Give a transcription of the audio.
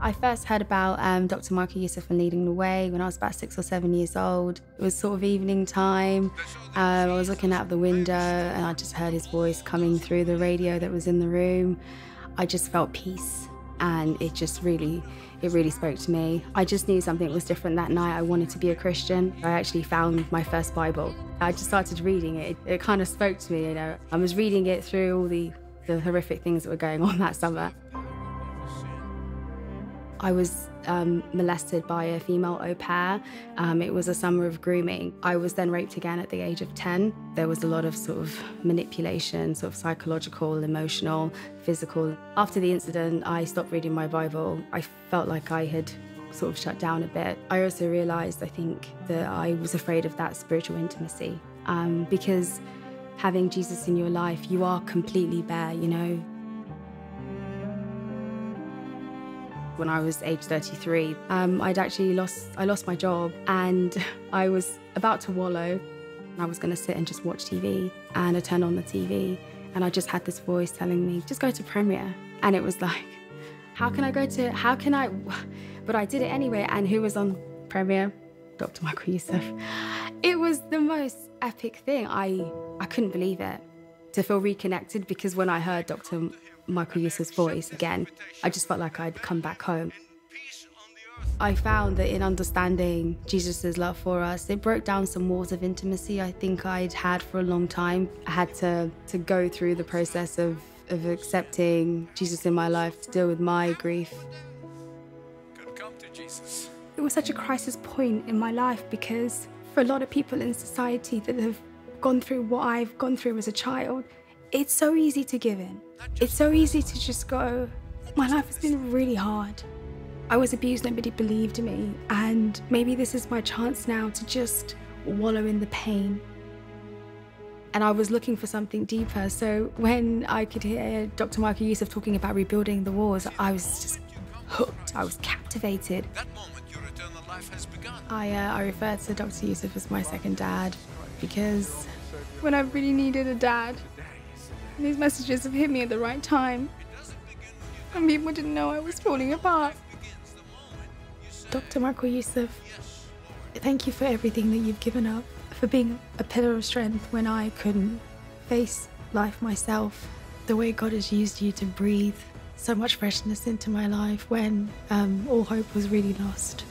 I first heard about Dr. Michael Youssef and Leading the Way when I was about 6 or 7 years old. It was sort of evening time. I was looking out the window and I just heard his voice coming through the radio that was in the room. I just felt peace, and it really spoke to me. I just knew something was different that night. I wanted to be a Christian. I actually found my first Bible. I just started reading it. It kind of spoke to me, you know. I was reading it through all the horrific things that were going on that summer. I was molested by a female au pair. It was a summer of grooming. I was then raped again at the age of 10. There was a lot of sort of manipulation, sort of psychological, emotional, physical. After the incident, I stopped reading my Bible. I felt like I had sort of shut down a bit. I also realised, I think, that I was afraid of that spiritual intimacy because having Jesus in your life, you are completely bare, you know. When I was age 33, I lost my job, and I was about to wallow. I was going to sit and just watch TV, and I turned on the TV, and I just had this voice telling me, just go to Premier. And it was like, but I did it anyway. And who was on Premier? Dr. Michael Youssef. It was the most epic thing. I couldn't believe it, to feel reconnected, because when I heard Dr. Michael Youssef's voice again, I just felt like I'd come back home. I found that in understanding Jesus' love for us, it broke down some walls of intimacy I think I'd had for a long time. I had to go through the process of accepting Jesus in my life, to deal with my grief. Come to Jesus. It was such a crisis point in my life, because for a lot of people in society that have gone through what I've gone through as a child, it's so easy to give in. It's so easy to just go, my life has been really hard. I was abused, nobody believed me, and maybe this is my chance now to just wallow in the pain. And I was looking for something deeper, so when I could hear Dr. Michael Youssef talking about rebuilding the walls, I was just hooked, I was captivated. That moment, your eternal life has begun. I refer to Dr. Youssef as my second dad, because when I really needed a dad, these messages have hit me at the right time, and people didn't know I was falling apart. Dr. Michael Youssef, thank you for everything that you've given up, for being a pillar of strength when I couldn't face life myself. The way God has used you to breathe so much freshness into my life when all hope was really lost.